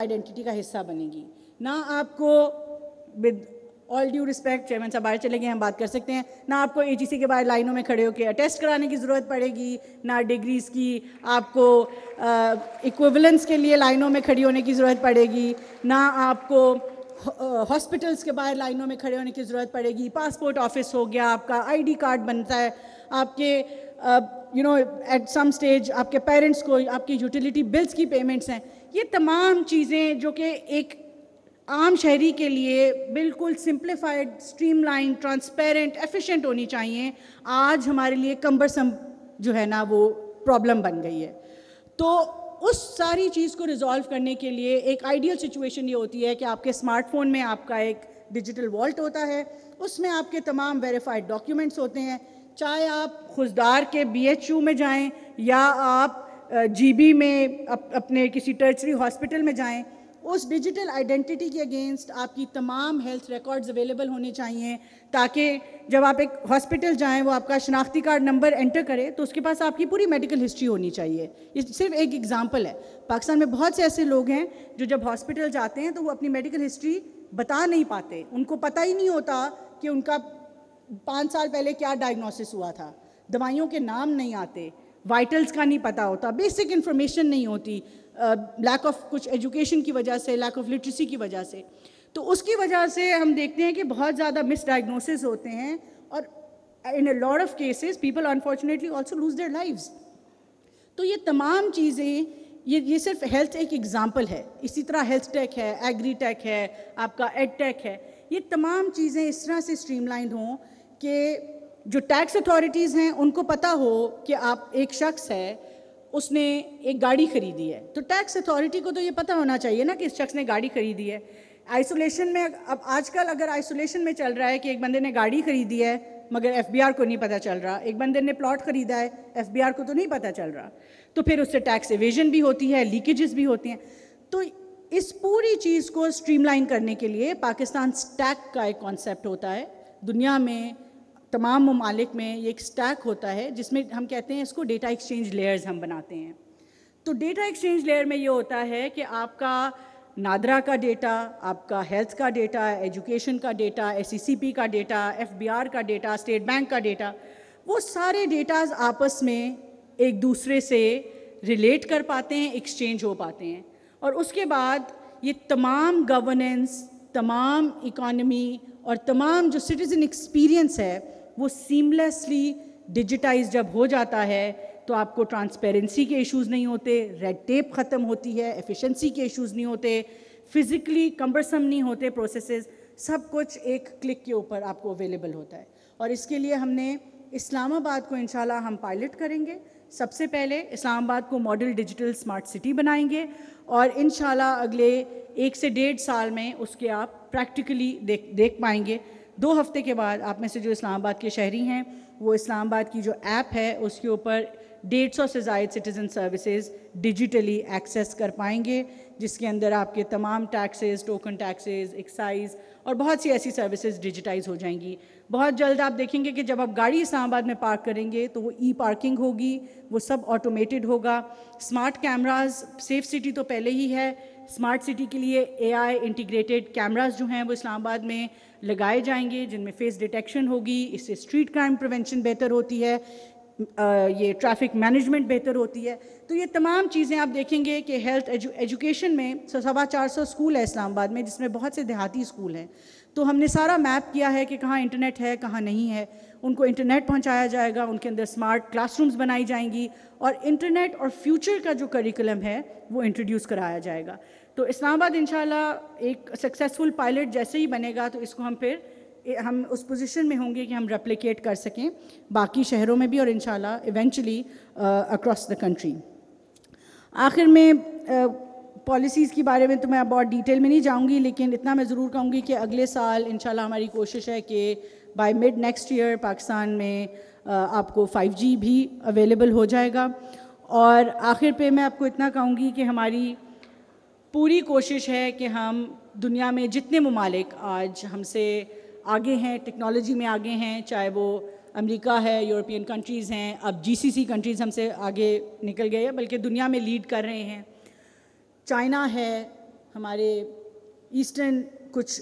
Identity کا حصہ بنے گی. نہ آپ کو with all due respect, chairman صاحب باہر چلے گئے، ہم بات کر سکتے ہیں، نہ آپ کو AGC کے باہر لائنوں میں کھڑے ہو کے اٹیسٹ کرانے کی ضرورت پڑے گی، نہ ڈگریز کی آپ کو ایکویولنس کے لیے لائنوں میں کھڑی ہونے کی ضرورت پڑے گی، نہ آپ کو ہاسپٹلس کے باہر لائنوں میں کھڑے ہونے کی ضرورت پڑے گی. پاسپورٹ آفس ہو گیا، آپ کا ID کارڈ بنتا ہے، آپ کے ایٹ سم سٹیج آپ کے پیرنٹس کو آپ کی یوٹیلیٹی بلز کی پیمنٹس ہیں. یہ تمام چیزیں جو کہ ایک عام شہری کے لیے بالکل simplified, stream line, transparent, efficient ہونی چاہیے، آج ہمارے لیے کمبرسم جو ہے نا وہ پرابلم بن گئی ہے. تو اس ساری چیز کو ریزالو کرنے کے لیے ایک آئیڈیل سچویشن یہ ہوتی ہے کہ آپ کے اسمارٹ فون میں آپ کا ایک ڈیجیٹل والٹ ہوتا ہے، اس میں آپ کے تمام ویریفائڈ ڈاکیومنٹس ہوتے ہیں، چاہے آپ خضدار کے BHU میں جائیں یا آپ GB میں اپنے کسی ٹرچری ہاسپٹل میں جائیں. اس ڈیجیٹل آئیڈینٹی کے اگینسٹ آپ کی تمام ہیلتھ ریکارڈز اویلیبل ہونے چاہیے، تاکہ جب آپ ایک ہاسپٹل جائیں وہ آپ کا شناختی کارڈ نمبر انٹر کرے تو اس کے پاس آپ کی پوری میڈیکل ہسٹری ہونی چاہیے. یہ صرف ایک ایگزامپل ہے. پاکستان میں بہت سے ایسے لوگ ہیں جو جب ہاسپٹل جاتے ہیں تو وہ اپنی میڈیکل ہسٹری بتا نہیں پاتے، ان کو پتہ ہی نہیں ہوتا کہ ان کا 5 سال پہلے کیا ڈائگنوسس ہوا تھا، دوائیوں کے نام نہیں آتے، وائٹلز کا نہیں پتہ ہوتا، بیسک انفارمیشن نہیں ہوتی، لیک آف کچھ ایجوکیشن کی وجہ سے، لیک آف لٹریسی کی وجہ سے. تو اس کی وجہ سے ہم دیکھتے ہیں کہ بہت زیادہ مس ڈائگنوسز ہوتے ہیں، اور in a lot of cases people unfortunately also lose their lives. تو یہ تمام چیزیں، یہ صرف ہیلتھ ایک ایگزامپل ہے، اسی طرح ہیلتھ ٹیک ہے، ایگری ٹیک ہے، آپ کا ایڈ ٹیک ہے. یہ تمام چیزیں اس طرح سے اسٹریم لائنڈ ہوں کہ جو ٹیکس اتھارٹیز ہیں ان کو پتہ ہو کہ آپ ایک شخص ہے، اس نے ایک گاڑی خریدی ہے، تو ٹیکس اتھارٹی کو تو یہ پتہ ہونا چاہیے نا کہ اس شخص نے گاڑی خریدی ہے. آئسولیشن میں اب آج کل اگر آئسولیشن میں چل رہا ہے کہ ایک بندے نے گاڑی خریدی ہے مگر FBR کو نہیں پتہ چل رہا، ایک بندے نے پلاٹ خریدا ہے FBR کو تو نہیں پتہ چل رہا، تو پھر اس سے ٹیکس ایویژن بھی ہوتی ہے، لیکیجز بھی ہوتی ہیں. تو اس پوری چیز کو اسٹریم لائن کرنے کے لیے پاکستان اسٹیک کا ایک کانسیپٹ ہوتا ہے. دنیا میں تمام ممالک میں یہ ایک اسٹیک ہوتا ہے جس میں ہم کہتے ہیں اس کو ڈیٹا ایکسچینج لیئرز ہم بناتے ہیں. تو ڈیٹا ایکسچینج لیئر میں یہ ہوتا ہے کہ آپ کا نادرا کا ڈیٹا، آپ کا ہیلتھ کا ڈیٹا، ایجوکیشن کا ڈیٹا، SECP کا ڈیٹا، FBR کا ڈیٹا، اسٹیٹ بینک کا ڈیٹا، وہ سارے ڈیٹاز آپس میں ایک دوسرے سے ریلیٹ کر پاتے ہیں، ایکسچینج ہو پاتے ہیں. اور اس کے بعد یہ تمام گورننس، تمام اکانومی اور تمام جو سٹیزن ایکسپیرینس ہے وہ سیملیسلی ڈیجیٹائز جب ہو جاتا ہے تو آپ کو ٹرانسپیرنسی کے ایشوز نہیں ہوتے، ریڈ ٹیپ ختم ہوتی ہے، ایفیشنسی کے ایشوز نہیں ہوتے، فزیکلی کمبرسم نہیں ہوتے پروسیسز، سب کچھ ایک کلک کے اوپر آپ کو اویلیبل ہوتا ہے. اور اس کے لیے ہم نے اسلام آباد کو انشاءاللہ ہم پائلٹ کریں گے. سب سے پہلے اسلام آباد کو ماڈل ڈیجیٹل اسمارٹ سٹی بنائیں گے، اور انشاءاللہ اگلے 1 سے 1.5 سال میں اس کے آپ پریکٹیکلی دیکھ پائیں گے. 2 ہفتے کے بعد آپ میں سے جو اسلام آباد کے شہری ہیں وہ اسلام آباد کی جو ایپ ہے اس کے اوپر 150 سے زائد سٹیزن سروسز ڈیجیٹلی ایکسیس کر پائیں گے، جس کے اندر آپ کے تمام ٹیکسز، ٹوکن ٹیکسز، ایکسائز اور بہت سی ایسی سروسز ڈیجیٹائز ہو جائیں گی. بہت جلد آپ دیکھیں گے کہ جب آپ گاڑی اسلام آباد میں پارک کریں گے تو وہ ای پارکنگ ہوگی، وہ سب آٹومیٹڈ ہوگا. اسمارٹ کیمراز، سیف سٹی تو پہلے ہی ہے، اسمارٹ سٹی کے لیے AI انٹیگریٹڈ کیمراز جو ہیں وہ اسلام آباد میں لگائے جائیں گے جن میں فیس ڈیٹیکشن ہوگی. اس سے اسٹریٹ کرائم پریونشن بہتر ہوتی ہے، یہ ٹریفک مینجمنٹ بہتر ہوتی ہے. تو یہ تمام چیزیں آپ دیکھیں گے کہ ہیلتھ ایجوکیشن میں 450 اسکول ہے اسلام آباد میں، جس میں بہت سے دیہاتی اسکول ہیں. تو ہم نے سارا میپ کیا ہے کہ کہاں انٹرنیٹ ہے، کہاں نہیں ہے. ان کو انٹرنیٹ پہنچایا جائے گا، ان کے اندر اسمارٹ کلاس رومز بنائی جائیں گی، اور انٹرنیٹ اور فیوچر کا جو کریکولم ہے وہ انٹروڈیوس کرایا جائے گا. تو اسلام آباد انشاءاللہ ایک سکسیزفل پائلٹ جیسے ہی بنے گا تو اس کو ہم اس پوزیشن میں ہوں گے کہ ہم ریپلیکیٹ کر سکیں باقی شہروں میں بھی، اور انشاءاللہ ایونچولی اکراس دا کنٹری. آخر میں پالیسیز کے بارے میں تو میں بہت ڈیٹیل میں نہیں جاؤں گی، لیکن اتنا میں ضرور کہوں گی کہ اگلے سال انشاءاللہ ہماری کوشش ہے کہ by mid next year Pakistan میں آپ کو 5G بھی اویلیبل ہو جائے گا. اور آخر پہ میں آپ کو اتنا کہوں گی کہ ہماری پوری کوشش ہے کہ ہم دنیا میں جتنے ممالک آج ہم سے آگے ہیں، ٹیکنالوجی میں آگے ہیں، چاہے وہ امریکہ ہے، یورپین کنٹریز ہیں، اب GCC کنٹریز ہم سے آگے نکل گئے ہیں بلکہ دنیا میں لیڈ کر رہے ہیں، چائنا ہے، ہمارے ایسٹرن کچھ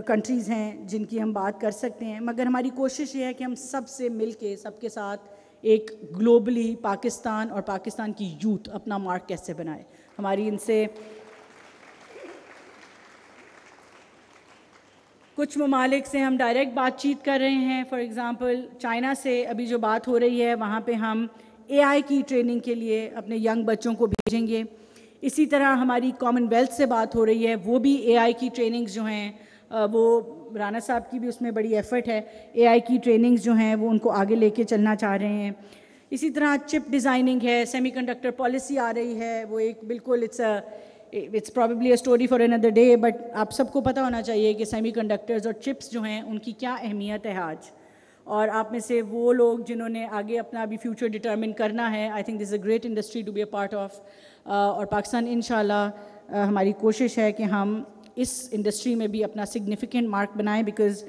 کنٹریز ہیں جن کی ہم بات کر سکتے ہیں، مگر ہماری کوشش یہ ہے کہ ہم سب سے مل کے سب کے ساتھ ایک گلوبلی پاکستان اور پاکستان کی یوتھ اپنا مارک کیسے بنائے. ہماری ان سے کچھ ممالک سے ہم ڈائریکٹ بات چیت کر رہے ہیں. فار ایگزامپل چائنا سے ابھی جو بات ہو رہی ہے وہاں پہ ہم اے آئی کی ٹریننگ کے لیے اپنے ینگ بچوں کو بھیجیں گے. اسی طرح ہماری کامن ویلتھ سے بات ہو رہی ہے، وہ بھی اے آئی کی ٹریننگز جو ہیں وہ رانا صاحب کی بھی اس میں بڑی ایفرٹ ہے. اے آئی کی ٹریننگز جو ہیں وہ ان کو آگے لے کے چلنا چاہ رہے ہیں. اسی طرح چپ ڈیزائننگ ہے، سیمی کنڈکٹر پالیسی آ رہی ہے، وہ ایک بالکل it's probably a story for another day, but آپ سب کو پتہ ہونا چاہیے کہ سیمی کنڈکٹرز اور چپس جو ہیں ان کی کیا اہمیت ہے آج. اور آپ میں سے وہ لوگ جنہوں نے آگے اپنا ابھی فیوچر ڈٹرمن کرنا ہے، I think this is a great industry to be a part of. اور پاکستان انشاءاللہ ہماری کوشش ہے کہ ہم اس انڈسٹری میں بھی اپنا سگنیفیکنٹ مارک بنائیں، because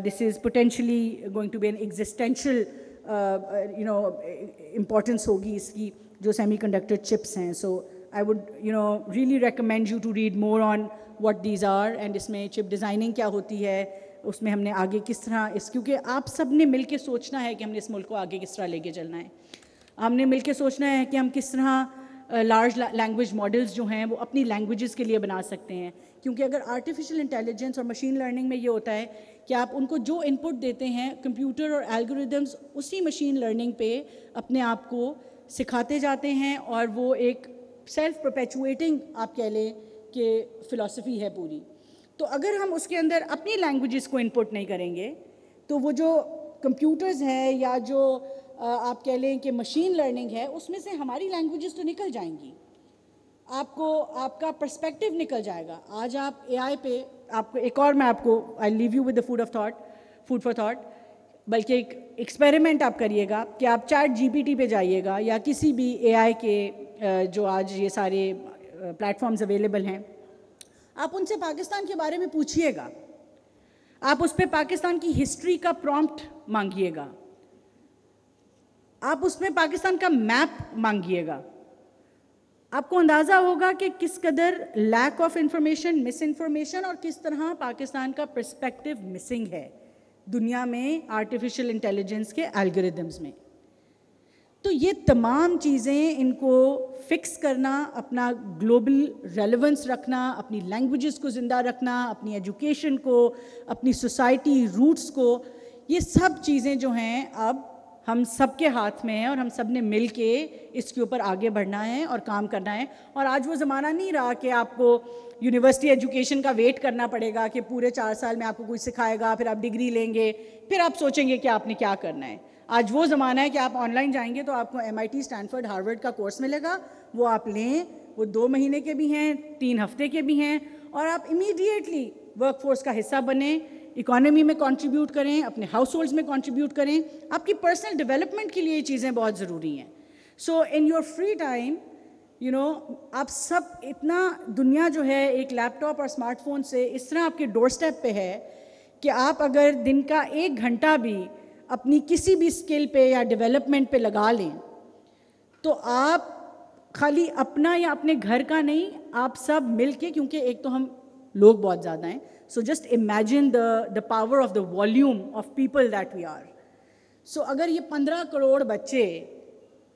this is potentially going to be an existential importance ہوگی اس کی، جو سیمی کنڈکٹر چپس ہیں. سو I would really recommend you to read more on what these are, and اس میں چپ ڈیزائننگ کیا ہوتی ہے، اس میں ہم نے آگے کس طرح کیونکہ آپ سب نے مل کے سوچنا ہے کہ ہم نے اس ملک کو آگے کس طرح لے کے چلنا ہے. ہم نے مل کے سوچنا ہے کہ ہم کس طرح لارج لینگویج ماڈلز جو ہیں وہ اپنی لینگویجز کے لیے بنا سکتے ہیں. کیونکہ اگر آرٹیفیشیل انٹیلیجنس اور مشین لرننگ میں یہ ہوتا ہے کہ آپ ان کو جو ان پٹ دیتے ہیں، کمپیوٹر اور الگوریدمز اسی مشین لرننگ پہ اپنے آپ کو سکھاتے جاتے ہیں، اور وہ ایک سیلف پرپیچویٹنگ آپ کہہ لیں کہ فلاسفی ہے پوری. تو اگر ہم اس کے اندر اپنی لینگویجز کو ان پٹ نہیں کریں گے تو وہ جو کمپیوٹرز ہے یا جو آپ کہہ لیں کہ مشین لرننگ ہے، اس میں سے ہماری لینگویجز تو نکل جائیں گی. آپ کا پرسپیکٹیو نکل جائے گا. آج آپ اے آئی پہ آپ کو ایک اور میں آپ کو I leave you with the food for thought, بلکہ ایک ایکسپیریمنٹ آپ کریے گا کہ آپ چیٹ جی پی ٹی پہ جائیے گا یا کسی بھی اے آئی کے جو آج یہ سارے پلیٹ فارمز اویلیبل ہیں، آپ ان سے پاکستان کے بارے میں پوچھیے گا. آپ اس پہ پاکستان کی ہسٹری کا پرومپٹ مانگیے گا، آپ اس میں پاکستان کا میپ مانگیے گا. آپ کو اندازہ ہوگا کہ کس قدر lack of information, miss information, اور کس طرح پاکستان کا پرسپیکٹیو مسنگ ہے دنیا میں آرٹیفیشیل انٹیلیجنس کے الگوریدمز میں. تو یہ تمام چیزیں ان کو فکس کرنا، اپنا گلوبل ریلیونس رکھنا، اپنی لینگویجز کو زندہ رکھنا، اپنی ایجوکیشن کو، اپنی سوسائٹی روٹس کو، یہ سب چیزیں جو ہیں اب ہم سب کے ہاتھ میں ہیں، اور ہم سب نے مل کے اس کے اوپر آگے بڑھنا ہے اور کام کرنا ہے. اور آج وہ زمانہ نہیں رہا کہ آپ کو یونیورسٹی ایجوکیشن کا ویٹ کرنا پڑے گا کہ پورے 4 سال میں آپ کو کوئی سکھائے گا، پھر آپ ڈگری لیں گے، پھر آپ سوچیں گے کہ آپ نے کیا کرنا ہے. آج وہ زمانہ ہے کہ آپ آن لائن جائیں گے تو آپ کو MIT، اسٹینفورڈ، ہارورڈ کا کورس ملے گا، وہ آپ لیں. وہ 2 مہینے کے بھی ہیں، 3 ہفتے کے بھی ہیں، اور آپ امیڈیٹلی ورک فورس کا حصہ بنیں، اکانومی میں کنٹریبیوٹ کریں، اپنے ہاؤس ہولڈز میں کنٹریبیوٹ کریں. آپ کی پرسنل ڈیولپمنٹ کے لیے یہ چیزیں بہت ضروری ہیں. سو ان یور فری ٹائم آپ سب اتنا دنیا جو ہے ایک لیپ ٹاپ اور اسمارٹ فون سے اس طرح آپ کے ڈور اسٹیپ پہ ہے کہ آپ اگر دن کا 1 گھنٹہ بھی اپنی کسی بھی اسکل پہ یا ڈیولپمنٹ پہ لگا لیں تو آپ خالی اپنا یا اپنے گھر کا نہیں، آپ سب مل کے، کیونکہ ایک تو ہم لوگ بہت زیادہ ہیں، so just imagine the power of the volume of people that we are. So اگر یہ 15 کروڑ بچے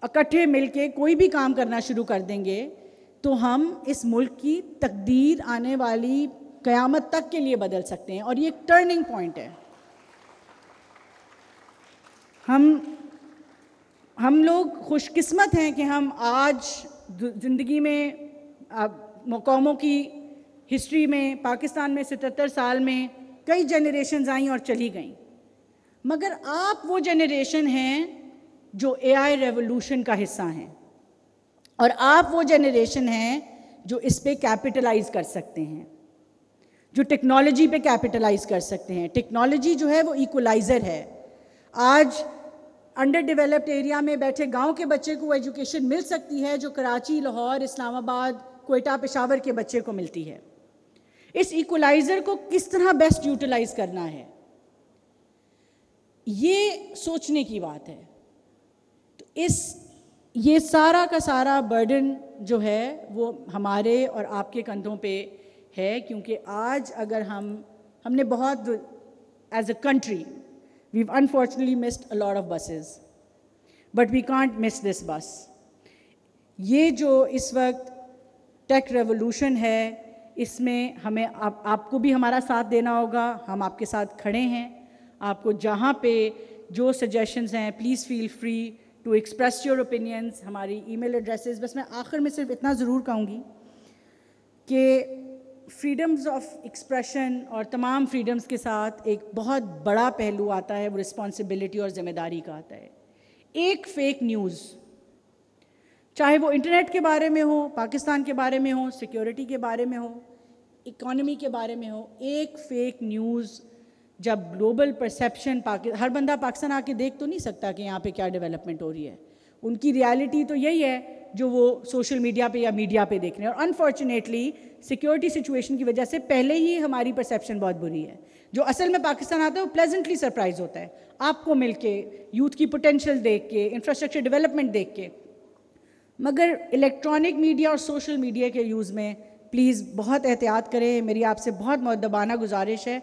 اکٹھے مل کے کوئی بھی کام کرنا شروع کر دیں گے تو ہم اس ملک کی تقدیر آنے والی قیامت تک کے لیے بدل سکتے ہیں. اور یہ ایک ٹرننگ پوائنٹ ہے. ہم لوگ خوش قسمت ہیں کہ ہم آج زندگی میں قوموں کی ہسٹری میں پاکستان میں 77 سال میں کئی جنریشنز آئیں اور چلی گئیں، مگر آپ وہ جنریشن ہیں جو اے آئی ریولوشن کا حصہ ہیں، اور آپ وہ جنریشن ہیں جو اس پہ کیپٹلائز کر سکتے ہیں، جو ٹیکنالوجی پہ کیپٹلائز کر سکتے ہیں. ٹیکنالوجی جو ہے وہ ایکولائزر ہے. آج انڈر ڈیولپڈ ایریا میں بیٹھے گاؤں کے بچے کو وہ ایجوکیشن مل سکتی ہے جو کراچی، لاہور، اسلام آباد، کوئٹہ، پشاور کے بچے کو ملتی ہے. اس ایکولائزر کو کس طرح بیسٹ یوٹیلائز کرنا ہے، یہ سوچنے کی بات ہے. تو اس یہ سارا کا سارا برڈن جو ہے وہ ہمارے اور آپ کے کندھوں پہ ہے، کیونکہ آج اگر ہم نے بہت as a country we've unfortunately missed a lot of buses, but we can't miss this bus. یہ جو اس وقت ٹیک ریولوشن ہے، اس میں ہمیں آپ کو بھی ہمارا ساتھ دینا ہوگا. ہم آپ کے ساتھ کھڑے ہیں. آپ کو جہاں پہ جو سجیشنز ہیں please feel free to express your opinions. ہماری ای میل ایڈریسز. بس میں آخر میں صرف اتنا ضرور کہوں گی کہ فریڈمز آف ایکسپریشن اور تمام فریڈمز کے ساتھ ایک بہت بڑا پہلو آتا ہے، وہ رسپانسبلٹی اور ذمہ داری کا آتا ہے. ایک فیک نیوز، چاہے وہ انٹرنیٹ کے بارے میں ہو، پاکستان کے بارے میں ہو، سیکیورٹی کے بارے میں ہو، اکانومی کے بارے میں ہو، ایک فیک نیوز جب گلوبل پرسیپشن ہر بندہ پاکستان آ کے دیکھ تو نہیں سکتا کہ یہاں پہ کیا ڈیولپمنٹ ہو رہی ہے. ان کی ریالٹی تو یہی ہے جو وہ سوشل میڈیا پہ یا میڈیا پہ دیکھ رہے ہیں. اور انفارچونیٹلی سیکیورٹی سچویشن کی وجہ سے پہلے ہی ہماری پرسیپشن بہت بری ہے. جو اصل میں پاکستان آتا ہے وہ پلیزنٹلی سرپرائز ہوتا ہے آپ کو مل کے، یوتھ کی پوٹینشیل دیکھ کے، انفراسٹرکچر ڈیولپمنٹ دیکھ کے. مگر الیکٹرانک میڈیا اور سوشل میڈیا کے یوز میں پلیز بہت احتیاط کریں. میری آپ سے بہت مؤدبانہ گزارش ہے.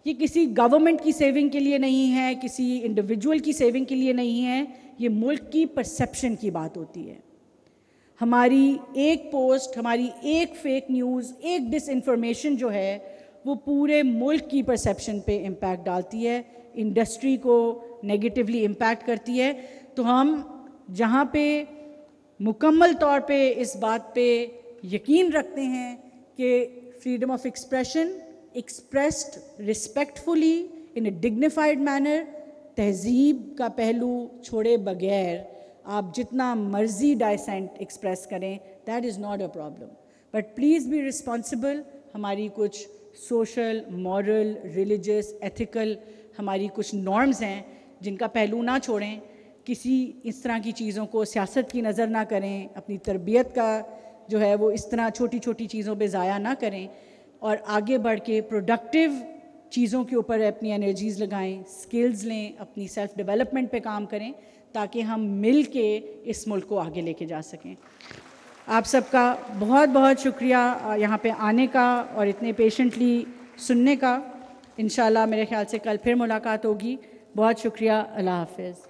یہ کسی گورنمنٹ کی سیونگ کے لیے نہیں ہے، کسی انڈیویجول کی سیونگ کے لیے نہیں ہے. یہ ملک کی پرسیپشن کی بات ہوتی ہے. ہماری ایک پوسٹ، ہماری ایک فیک نیوز، ایک ڈس انفارمیشن جو ہے وہ پورے ملک کی پرسیپشن پہ امپیکٹ ڈالتی ہے، انڈسٹری کو نیگیٹیولی امپیکٹ کرتی ہے. تو ہم جہاں پہ مکمل طور پہ اس بات پہ یقین رکھتے ہیں کہ freedom of expression expressed respectfully in a dignified manner, تہذیب کا پہلو چھوڑے بغیر آپ جتنا مرضی ڈائسینٹ ایکسپریس کریں، that is not a problem. But please be responsible. ہماری کچھ سوشل، مورل، ریلیجس، ایتھیکل ہماری کچھ نارمز ہیں جن کا پہلو نہ چھوڑیں. کسی اس طرح کی چیزوں کو سیاست کی نظر نہ کریں. اپنی تربیت کا جو ہے وہ اس طرح چھوٹی چھوٹی چیزوں پہ ضائع نہ کریں، اور آگے بڑھ کے پروڈکٹیو چیزوں کے اوپر اپنی انرجیز لگائیں، سکلز لیں، اپنی سیلف ڈیولپمنٹ پہ کام کریں تاکہ ہم مل کے اس ملک کو آگے لے کے جا سکیں. آپ سب کا بہت بہت شکریہ یہاں پہ آنے کا اور اتنے پیشنٹلی سننے کا. انشاءاللہ میرے خیال سے کل پھر ملاقات ہوگی. بہت شکریہ. اللہ حافظ.